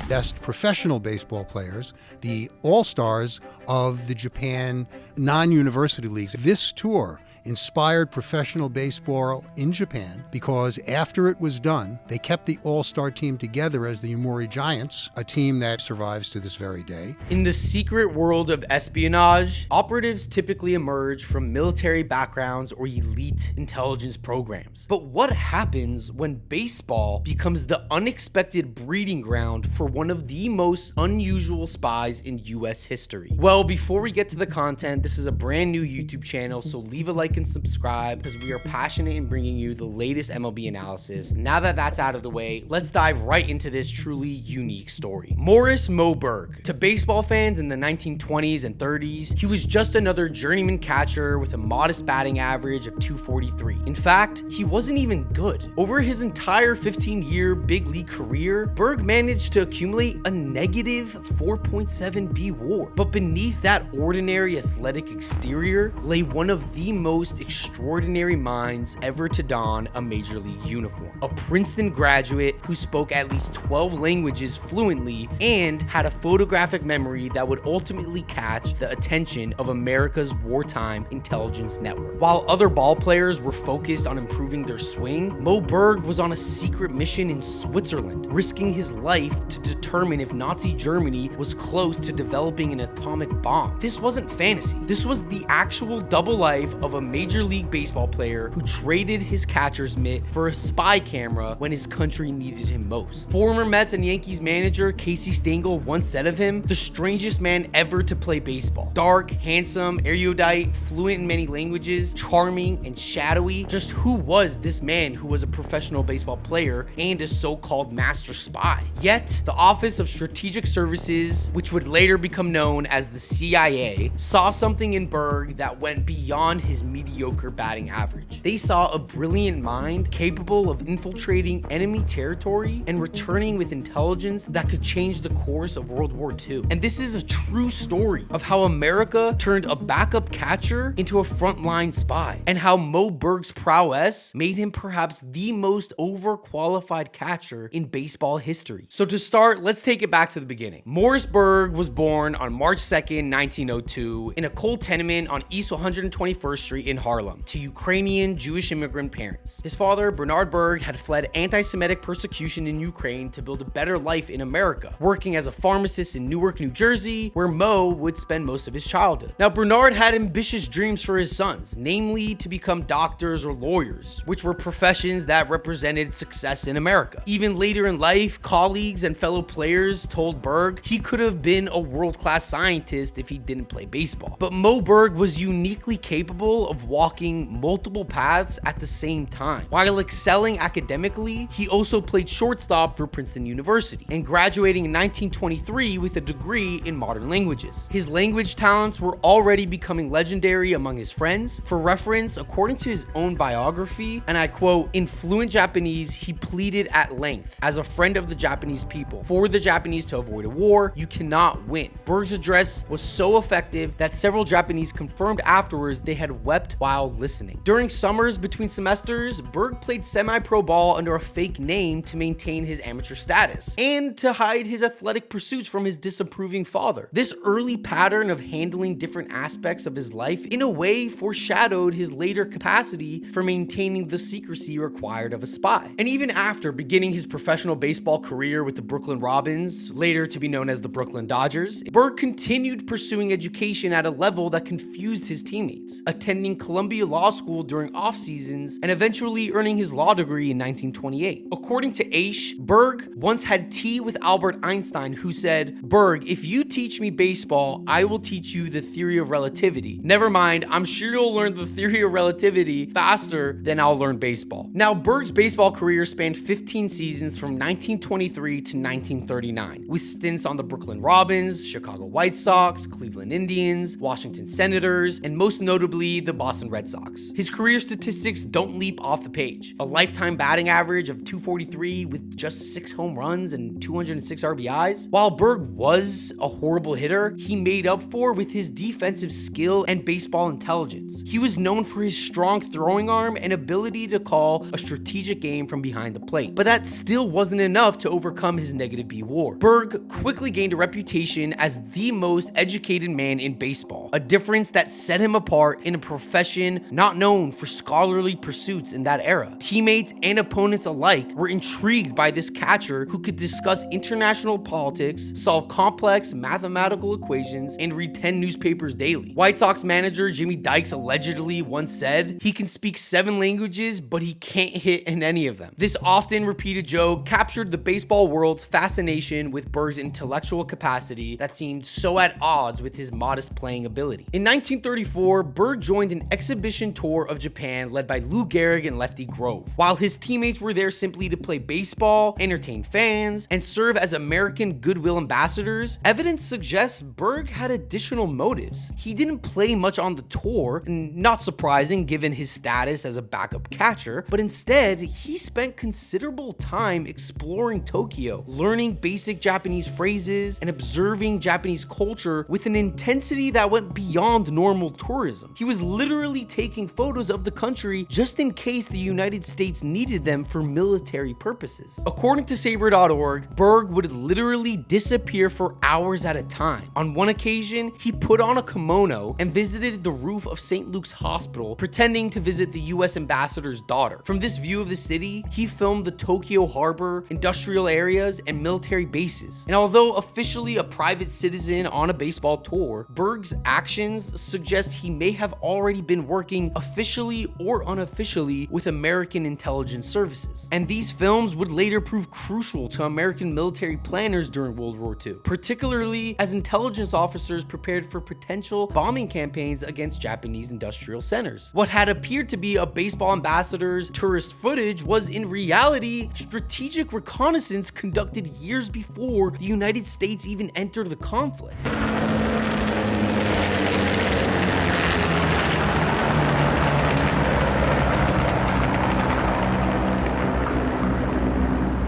best professional baseball players, the all-stars of the Japan non-university leagues. This tour inspired professional baseball in Japan because after it was done, they kept the all-star team together as the Yomiuri Giants, a team that survives to this very day. In the secret world of espionage, operatives typically emerge from military backgrounds or elite intelligence programs. But what happens when baseball becomes the unexpected breeding ground for one of the most unusual spies in US history? Well, before we get to the content, this is a brand new YouTube channel, so leave a like and subscribe because we are passionate in bringing you the latest MLB analysis. Now that that's out of the way, let's dive right into this truly unique story. Moe Berg. To baseball fans in the 1920s and 30s, he was just another journeyman catcher with a modest batting average of 243. In fact, he wasn't even good. Over his entire 15-year big league career, Berg managed to accumulate a negative 4.7 WAR. But beneath that ordinary athletic exterior lay one of the most extraordinary minds ever to don a major league uniform. A Princeton graduate who spoke at least 12 languages fluently and had a photographic memory that would ultimately catch the attention of America's wartime intelligence network. While other ball players were focused on improving their swing, Moe Berg was on a secret mission in Switzerland, risking his life to determine if Nazi Germany was close to developing an atomic bomb. This wasn't fantasy. This was the actual double life of a Major League Baseball player who traded his catcher's mitt for a spy camera when his country needed him most. Former Mets and Yankees manager Casey Stengel once said of him, the strangest man ever to play baseball. Dark, handsome, erudite, fluent in many languages, charming and shadowy. Just who was this man who was a professional baseball player and a so-called master spy? Yet, the Office of Strategic Services, which would later become known as the CIA, saw something in Berg that went beyond his mediocre batting average. They saw a brilliant mind capable of infiltrating enemy territory and returning with intelligence that could change the course of World War II. And this is a true story of how America turned a backup catcher into a frontline spy, and how Moe Berg's prowess made him perhaps the most overqualified catcher in baseball history. So to start, let's take it back to the beginning. Morris Berg was born on March 2nd, 1902 in a coal tenement on East 121st Street in Harlem to Ukrainian Jewish immigrant parents. His father, Bernard Berg, had fled anti-Semitic persecution in Ukraine to build a better life in America, working as a pharmacist in Newark, New Jersey, where Moe would spend most of his childhood. Now, Bernard had ambitious dreams for his sons, namely to become doctors or lawyers, which were professions that represented success in America. Even later in life, colleagues and fellow players told Berg he could have been a world-class scientist if he didn't play baseball. But Moe Berg was uniquely capable of walking multiple paths at the same time. While excelling academically, he also played shortstop for Princeton University and graduating in 1923 with a degree in modern languages. His language talents were already becoming legendary among his friends. For reference, according to his own biography, and I quote, "In fluent Japanese, he pleaded at length, as a friend of the Japanese people, for the Japanese to avoid a war. You cannot win." Berg's address was so effective that several Japanese confirmed afterwards they had wept while listening. During summers between semesters, Berg played semi-pro ball under a fake name to maintain his amateur status and to hide his athletic pursuits from his disapproving father. This early pattern of handling different aspects of his life in a way foreshadowed his later capacity for maintaining the secrecy required of a spy. And even after beginning his professional baseball career with the Brooklyn Robins, later to be known as the Brooklyn Dodgers, Berg continued pursuing education at a level that confused his teammates, attending Columbia Law School during off seasons and eventually earning his law degree in 1928. According to Aish, Berg once had tea with Albert Einstein, who said, "Berg, if you teach me baseball, I will teach you the theory of relativity. Never mind, I'm sure you'll learn the theory of relativity faster than I'll learn baseball." Now, Berg's baseball career spanned 15 seasons from 1923 to 1939, with stints on the Brooklyn Robins, Chicago White Sox, Cleveland Indians, Washington Senators, and most notably the Boston Red Sox. His career statistics don't leap off the page. A lifetime batting average of 243 with just 6 home runs and 206 RBIs. While Berg was a horrible hitter, he made up for with his defensive skill and baseball intelligence. He was known for his strong throwing arm and ability to call a strategic game from behind the plate. But that still wasn't enough to overcome his negative -B war. Berg quickly gained a reputation as the most educated man in baseball, a difference that set him apart in a profession not known for scholarly pursuits in that era. Teammates and opponents alike were intrigued by this catcher who could discuss international politics, solve complex mathematical equations, and read 10 newspapers daily. White Sox manager Jimmy Dykes allegedly once said, "He can speak 7 languages, but he can't hit in any of them." This often repeated joke captured the baseball world's fascination with Berg's intellectual capacity that seemed so at odds with his modest playing ability. In 1934, Berg joined an exhibition tour of Japan led by Lou Gehrig and Lefty Grove. While his teammates were there simply to play baseball, entertain fans, and serve as American goodwill ambassadors, evidence suggests Berg had additional motives. He didn't play much on the tour, not surprising given his status as a backup catcher, but instead, he spent considerable time exploring Tokyo, learning basic Japanese phrases, and observing Japanese culture with an intensity that went beyond normal tourism. He was literally taking photos of the country just in case the United States needed them for military purposes. According to Saber.org, Berg would literally disappear for hours at a time. On one occasion, he put on a kimono and visited the roof of St. Luke's Hospital, pretending to visit the US ambassador's daughter. From this view of the city, he filmed the Tokyo harbor, industrial areas, and military bases. And although officially a private citizen on a baseball tour, Berg's actions suggest he may have already been working officially or unofficially with American intelligence services. And these films would later prove crucial to American military planners during World War II, particularly as intelligence officers prepared for potential bombing campaigns against Japanese industrial centers. What had appeared to be a baseball ambassador's tourist footage was in reality strategic reconnaissance conducted years before the United States even entered the conflict.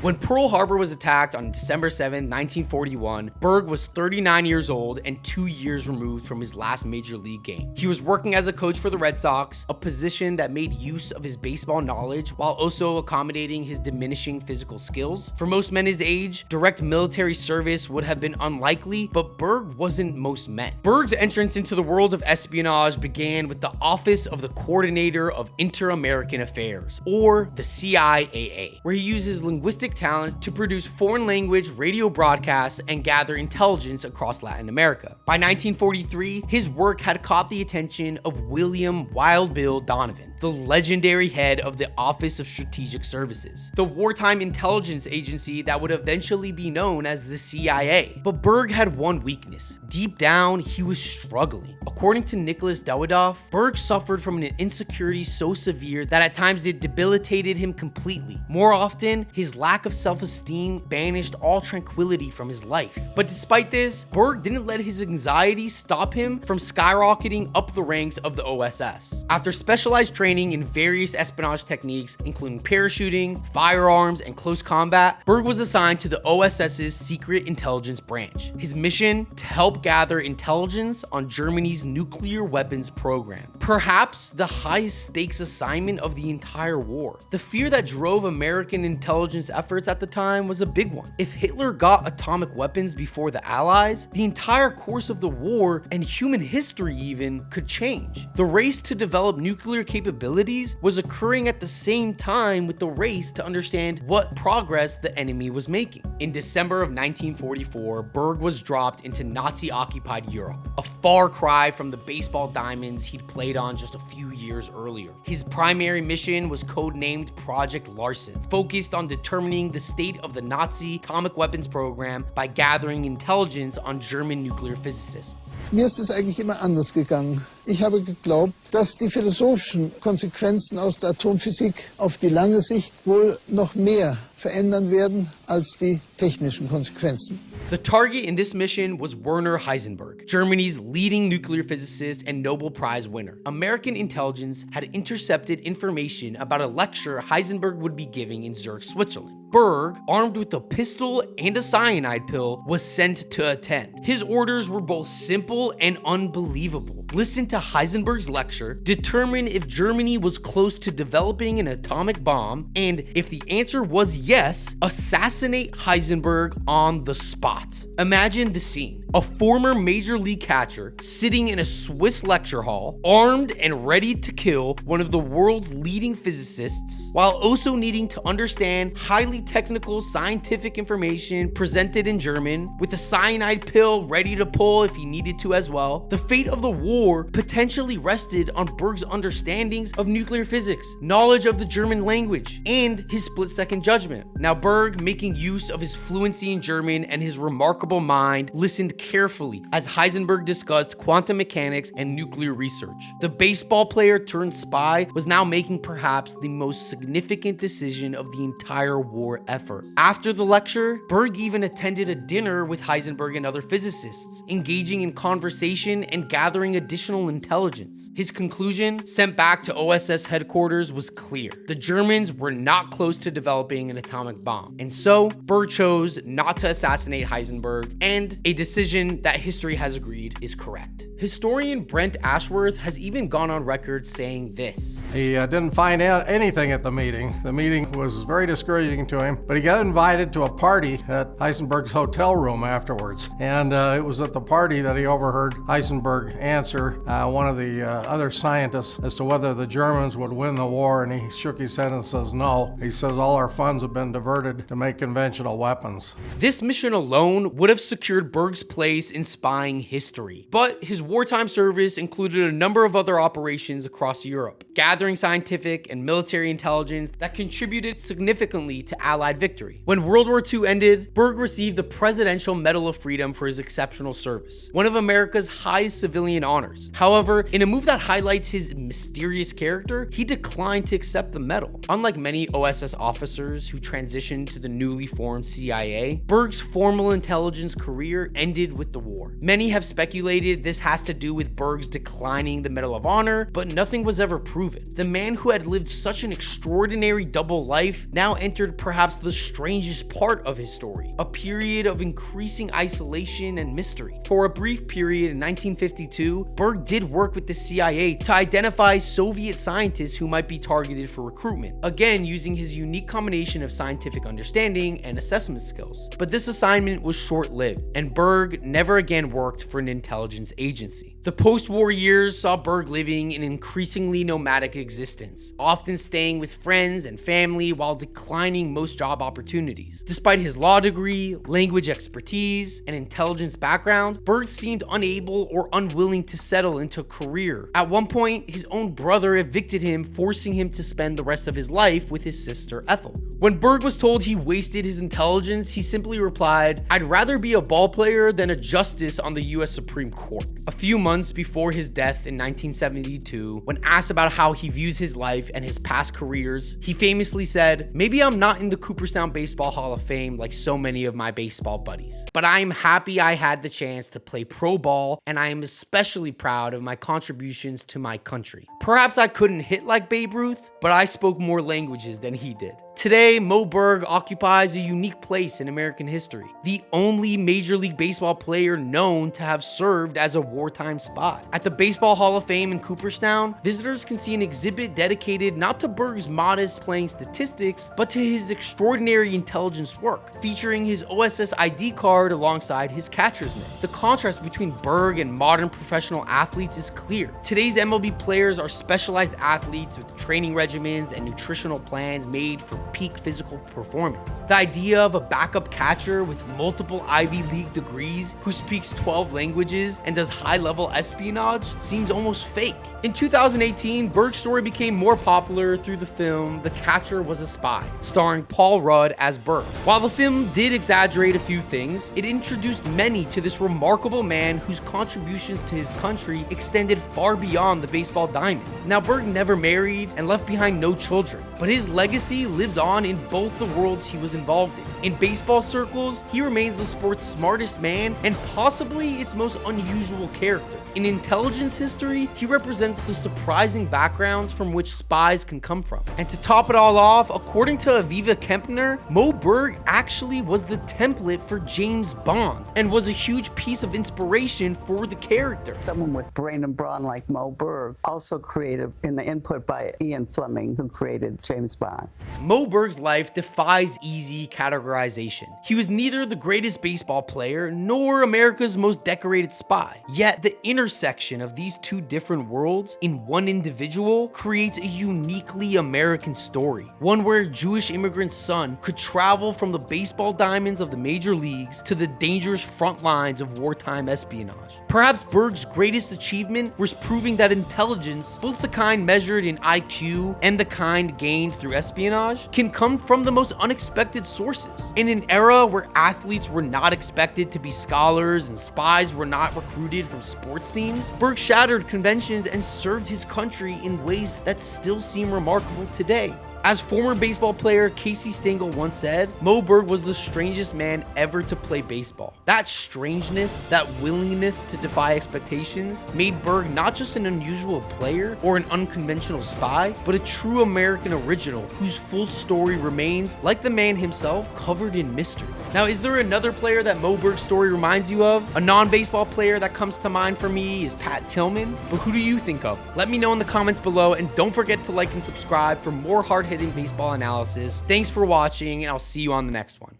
When Pearl Harbor was attacked on December 7, 1941, Berg was 39 years old and 2 years removed from his last major league game. He was working as a coach for the Red Sox, a position that made use of his baseball knowledge while also accommodating his diminishing physical skills. For most men his age, direct military service would have been unlikely, but Berg wasn't most men. Berg's entrance into the world of espionage began with the Office of the Coordinator of Inter-American Affairs, or the CIAA, where he used his linguistic talents to produce foreign language radio broadcasts and gather intelligence across Latin America. By 1943, his work had caught the attention of William Wild Bill Donovan, the legendary head of the Office of Strategic Services, the wartime intelligence agency that would eventually be known as the CIA. But Berg had one weakness. Deep down, he was struggling. According to Nicholas Dawidoff, Berg suffered from an insecurity so severe that at times it debilitated him completely. More often, his lack of self-esteem banished all tranquility from his life. But despite this, Berg didn't let his anxiety stop him from skyrocketing up the ranks of the OSS. After specialized training in various espionage techniques, including parachuting, firearms, and close combat, Berg was assigned to the OSS's secret intelligence branch. His mission? To help gather intelligence on Germany's nuclear weapons program. Perhaps the highest stakes assignment of the entire war. The fear that drove American intelligence efforts at the time was a big one. If Hitler got atomic weapons before the Allies, the entire course of the war and human history even could change. The race to develop nuclear capabilities was occurring at the same time with the race to understand what progress the enemy was making. In December of 1944, Berg was dropped into Nazi-occupied Europe, a far cry from the baseball diamonds he'd played on just a few years earlier. His primary mission was codenamed Project Larsen, focused on determining the state of the Nazi atomic weapons program by gathering intelligence on German nuclear physicists. Mir ist es eigentlich immer anders gegangen. Ich habe geglaubt, dass die philosophischen Konsequenzen aus der Atomphysik auf die lange Sicht wohl noch mehr verändern werden als die technischen Konsequenzen. The target in this mission was Werner Heisenberg, Germany's leading nuclear physicist and Nobel Prize winner. American intelligence had intercepted information about a lecture Heisenberg would be giving in Zurich, Switzerland. Berg, armed with a pistol and a cyanide pill, was sent to attend. His orders were both simple and unbelievable. listen to Heisenberg's lecture, determine if Germany was close to developing an atomic bomb, and if the answer was yes, assassinate Heisenberg on the spot. Imagine the scene. A former major league catcher sitting in a Swiss lecture hall, armed and ready to kill one of the world's leading physicists, while also needing to understand highly technical scientific information presented in German, with a cyanide pill ready to pull if he needed to as well. The fate of the war potentially rested on Berg's understandings of nuclear physics, knowledge of the German language, and his split-second judgment. Now, Berg, making use of his fluency in German and his remarkable mind, listened carefully as Heisenberg discussed quantum mechanics and nuclear research. The baseball player turned spy was now making perhaps the most significant decision of the entire war effort. After the lecture, Berg even attended a dinner with Heisenberg and other physicists, engaging in conversation and gathering additional intelligence. His conclusion, sent back to OSS headquarters, was clear. The Germans were not close to developing an atomic bomb. And so, Berg chose not to assassinate Heisenberg, and a decision that history has agreed is correct. Historian Brent Ashworth has even gone on record saying this. He didn't find out anything at the meeting. The meeting was very discouraging to him, but he got invited to a party at Heisenberg's hotel room afterwards. And it was at the party that he overheard Heisenberg answer one of the other scientists as to whether the Germans would win the war, and he shook his head and says no. He says all our funds have been diverted to make conventional weapons. This mission alone would have secured Berg's place in spying history, but his wartime service included a number of other operations across Europe, gathering scientific and military intelligence that contributed significantly to Allied victory. When World War II ended, Berg received the Presidential Medal of Freedom for his exceptional service, one of America's highest civilian honors. However, in a move that highlights his mysterious character, he declined to accept the medal. Unlike many OSS officers who transitioned to the newly formed CIA, Berg's formal intelligence career ended with the war. Many have speculated this has to do with Berg's declining the Medal of Honor, but nothing was ever proven. The man who had lived such an extraordinary double life now entered perhaps the strangest part of his story, a period of increasing isolation and mystery. For a brief period in 1952, Berg did work with the CIA to identify Soviet scientists who might be targeted for recruitment, again using his unique combination of scientific understanding and assessment skills. But this assignment was short-lived, and Berg never again worked for an intelligence agency. The post-war years saw Berg living an increasingly nomadic existence, often staying with friends and family while declining most job opportunities. Despite his law degree, language expertise, and intelligence background, Berg seemed unable or unwilling to settle into a career. At one point, his own brother evicted him, forcing him to spend the rest of his life with his sister Ethel. When Berg was told he wasted his intelligence, he simply replied, "I'd rather be a ball player than a justice on the US Supreme Court." A few months before his death in 1972, when asked about how he views his life and his past careers, he famously said, "Maybe I'm not in the Cooperstown Baseball Hall of Fame like so many of my baseball buddies, but I am happy I had the chance to play pro ball, and I am especially proud of my contributions to my country. Perhaps I couldn't hit like Babe Ruth, but I spoke more languages than he did." Today, Moe Berg occupies a unique place in American history, the only Major League Baseball player known to have served as a wartime spy. At the Baseball Hall of Fame in Cooperstown, visitors can see an exhibit dedicated not to Berg's modest playing statistics, but to his extraordinary intelligence work, featuring his OSS ID card alongside his catcher's mitt. The contrast between Berg and modern professional athletes is clear. Today's MLB players are specialized athletes with training regimens and nutritional plans made for peak physical performance. The idea of a backup catcher with multiple Ivy League degrees who speaks 12 languages and does high-level espionage seems almost fake. In 2018, Berg's story became more popular through the film The Catcher Was a Spy, starring Paul Rudd as Berg. While the film did exaggerate a few things, it introduced many to this remarkable man whose contributions to his country extended far beyond the baseball diamond. Now, Berg never married and left behind no children, but his legacy lives goings-on in both the worlds he was involved in. In baseball circles, he remains the sport's smartest man and possibly its most unusual character. In intelligence history, he represents the surprising backgrounds from which spies can come from. And to top it all off, according to Aviva Kempner, Moe Berg actually was the template for James Bond and was a huge piece of inspiration for the character. Someone with brain and brawn like Moe Berg, also created in the input by Ian Fleming, who created James Bond. Moe Berg's life defies easy categorization. He was neither the greatest baseball player nor America's most decorated spy. Yet the intersection of these two different worlds in one individual creates a uniquely American story. One where a Jewish immigrant's son could travel from the baseball diamonds of the major leagues to the dangerous front lines of wartime espionage. Perhaps Berg's greatest achievement was proving that intelligence, both the kind measured in IQ and the kind gained through espionage, can come from the most unexpected sources. In an era where athletes were not expected to be scholars and spies were not recruited from sports teams, Berg shattered conventions and served his country in ways that still seem remarkable today. As former baseball player Casey Stengel once said, Moe Berg was the strangest man ever to play baseball. That strangeness, that willingness to defy expectations, made Berg not just an unusual player or an unconventional spy, but a true American original whose full story remains, like the man himself, covered in mystery. Now, is there another player that Moe Berg's story reminds you of? A non-baseball player that comes to mind for me is Pat Tillman, but who do you think of? Let me know in the comments below, and don't forget to like and subscribe for more hard-hitting baseball analysis. Thanks for watching, and I'll see you on the next one.